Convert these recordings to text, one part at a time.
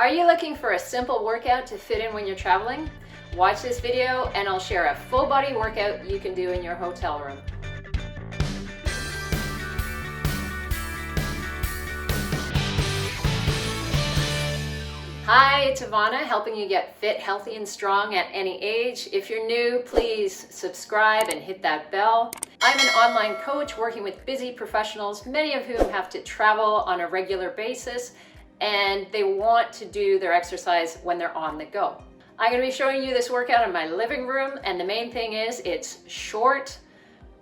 Are you looking for a simple workout to fit in when you're traveling? Watch this video and I'll share a full body workout you can do in your hotel room. Hi, it's Ivana, helping you get fit, healthy, and strong at any age. If you're new, please subscribe and hit that bell. I'm an online coach working with busy professionals, many of whom have to travel on a regular basis, and they want to do their exercise when they're on the go. I'm going to be showing you this workout in my living room, and the main thing is it's short,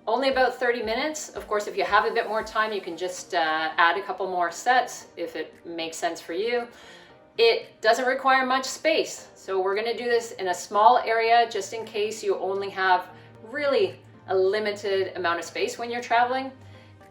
only about 30 minutes. Of course, if you have a bit more time, you can just add a couple more sets if it makes sense for you. It doesn't require much space, so we're going to do this in a small area just in case you only have really a limited amount of space when you're traveling.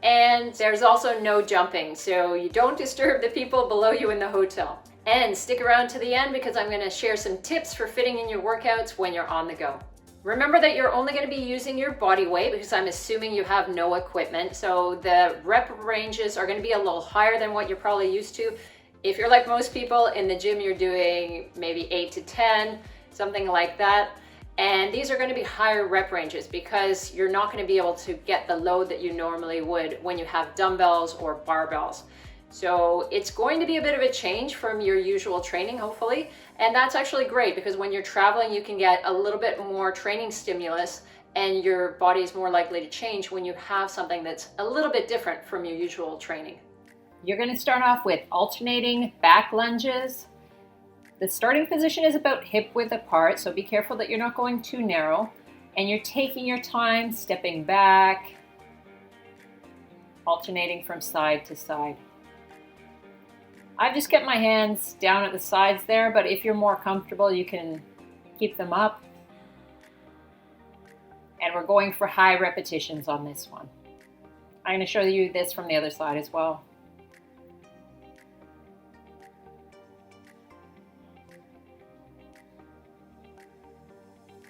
And there's also no jumping, so you don't disturb the people below you in the hotel. And stick around to the end because I'm going to share some tips for fitting in your workouts when you're on the go. Remember that you're only going to be using your body weight because I'm assuming you have no equipment, so the rep ranges are going to be a little higher than what you're probably used to. If you're like most people in the gym, you're doing maybe 8 to 10, something like that. And these are going to be higher rep ranges because you're not going to be able to get the load that you normally would when you have dumbbells or barbells. So it's going to be a bit of a change from your usual training, hopefully. And that's actually great because when you're traveling, you can get a little bit more training stimulus and your body is more likely to change when you have something that's a little bit different from your usual training. You're going to start off with alternating back lunges. The starting position is about hip width apart, so be careful that you're not going too narrow. And you're taking your time, stepping back, alternating from side to side. I've just kept my hands down at the sides there, but if you're more comfortable, you can keep them up. And we're going for high repetitions on this one. I'm going to show you this from the other side as well.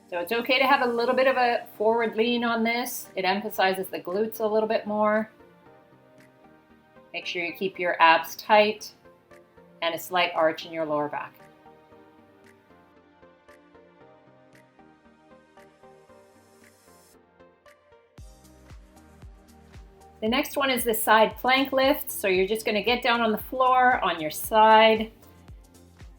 So it's okay to have a little bit of a forward lean on this. It emphasizes the glutes a little bit more. Make sure you keep your abs tight and a slight arch in your lower back. The next one is the side plank lift. So you're just going to get down on the floor on your side.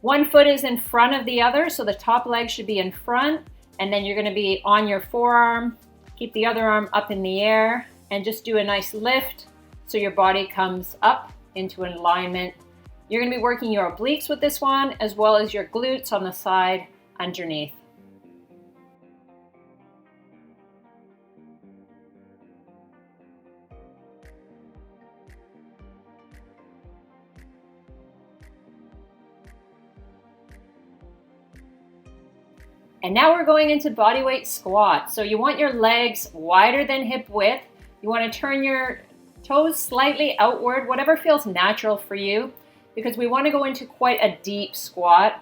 One foot is in front of the other, so the top leg should be in front. And then you're going to be on your forearm, keep the other arm up in the air, and just do a nice lift so your body comes up into alignment. You're going to be working your obliques with this one, as well as your glutes on the side underneath. And now we're going into bodyweight squat. So you want your legs wider than hip width. You want to turn your toes slightly outward, whatever feels natural for you, because we want to go into quite a deep squat.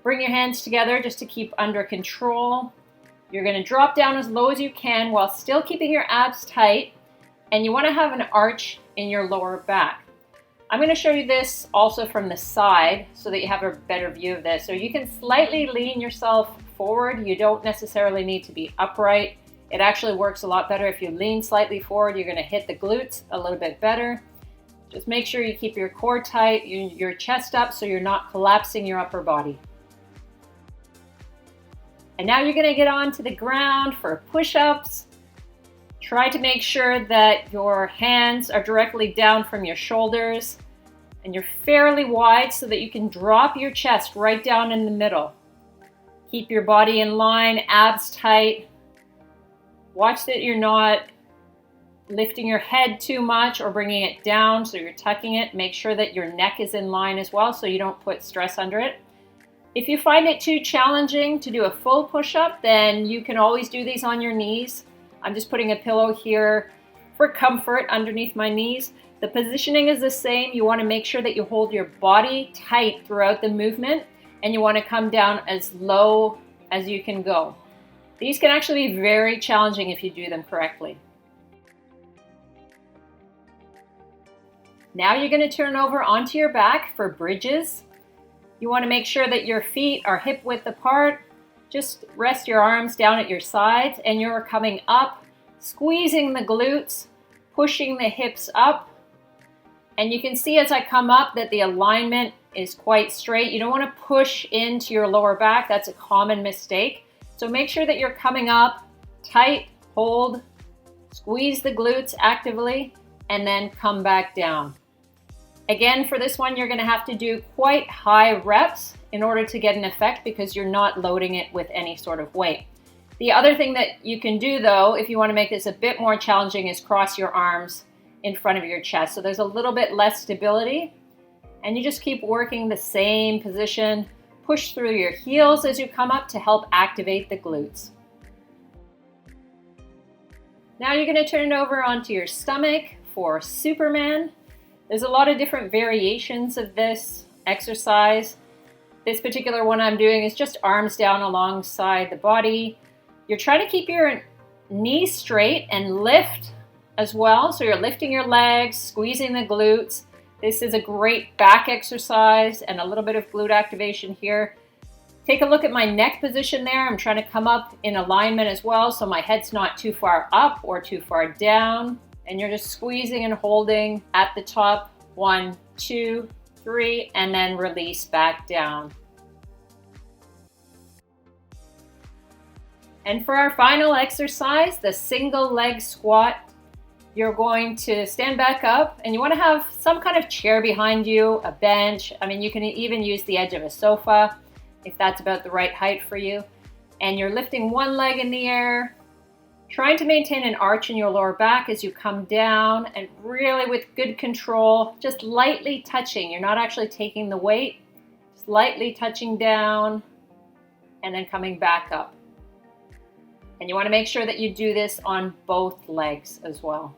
Bring your hands together just to keep under control. You're going to drop down as low as you can while still keeping your abs tight. And you want to have an arch in your lower back. I'm going to show you this also from the side so that you have a better view of this. So you can slightly lean yourself forward. You don't necessarily need to be upright. It actually works a lot better if you lean slightly forward. You're going to hit the glutes a little bit better. Just make sure you keep your core tight, your chest up so you're not collapsing your upper body. And now you're going to get onto the ground for push-ups. Try to make sure that your hands are directly down from your shoulders and you're fairly wide so that you can drop your chest right down in the middle. Keep your body in line, abs tight. Watch that you're not lifting your head too much or bringing it down so you're tucking it. Make sure that your neck is in line as well so you don't put stress under it. If you find it too challenging to do a full push-up, then you can always do these on your knees. I'm just putting a pillow here for comfort underneath my knees. The positioning is the same. You want to make sure that you hold your body tight throughout the movement, and you want to come down as low as you can go. These can actually be very challenging if you do them correctly. Now you're going to turn over onto your back for bridges. You want to make sure that your feet are hip width apart. Just rest your arms down at your sides and you're coming up, squeezing the glutes, pushing the hips up. And you can see as I come up that the alignment is quite straight. You don't want to push into your lower back. That's a common mistake. So make sure that you're coming up tight, hold, squeeze the glutes actively, and then come back down. Again, for this one, you're going to have to do quite high reps in order to get an effect because you're not loading it with any sort of weight. The other thing that you can do though, if you want to make this a bit more challenging, is cross your arms in front of your chest. So there's a little bit less stability and you just keep working the same position. Push through your heels as you come up to help activate the glutes. Now you're going to turn it over onto your stomach for Superman. There's a lot of different variations of this exercise. This particular one I'm doing is just arms down alongside the body. You're trying to keep your knees straight and lift as well. So you're lifting your legs, squeezing the glutes. This is a great back exercise and a little bit of glute activation here. Take a look at my neck position there. I'm trying to come up in alignment as well so my head's not too far up or too far down. And you're just squeezing and holding at the top. 1, 2, 3, and then release back down. And for our final exercise, the single leg squat, you're going to stand back up and you want to have some kind of chair behind you, a bench. I mean, you can even use the edge of a sofa if that's about the right height for you. And you're lifting one leg in the air, trying to maintain an arch in your lower back as you come down and really with good control, just lightly touching. You're not actually taking the weight, just lightly touching down and then coming back up. And you want to make sure that you do this on both legs as well.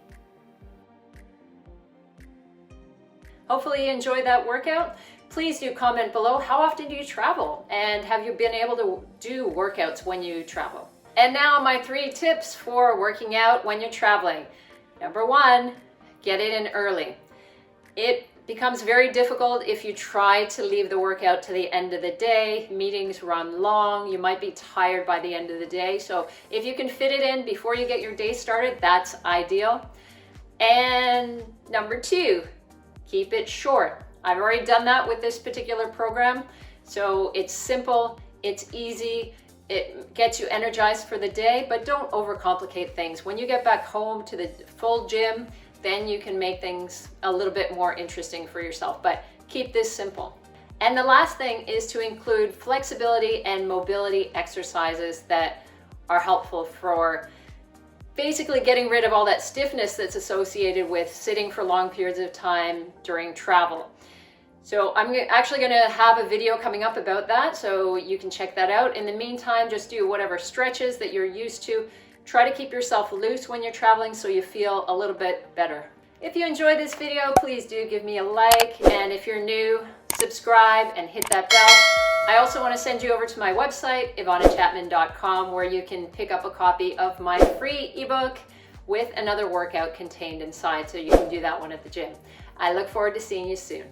Hopefully you enjoyed that workout. Please do comment below, how often do you travel? And have you been able to do workouts when you travel? And now my 3 tips for working out when you're traveling. Number 1, get it in early. It becomes very difficult if you try to leave the workout to the end of the day. Meetings run long, you might be tired by the end of the day. So if you can fit it in before you get your day started, that's ideal. And number 2, keep it short. I've already done that with this particular program. So it's simple, it's easy, it gets you energized for the day, but don't overcomplicate things. When you get back home to the full gym, then you can make things a little bit more interesting for yourself, but keep this simple. And the last thing is to include flexibility and mobility exercises that are helpful for basically getting rid of all that stiffness that's associated with sitting for long periods of time during travel. So I'm actually going to have a video coming up about that, so you can check that out. In the meantime, just do whatever stretches that you're used to. Try to keep yourself loose when you're traveling so you feel a little bit better. If you enjoyed this video, please do give me a like, and if you're new, subscribe and hit that bell. I also want to send you over to my website, ivanachapman.com, where you can pick up a copy of my free ebook with another workout contained inside, so you can do that one at the gym. I look forward to seeing you soon.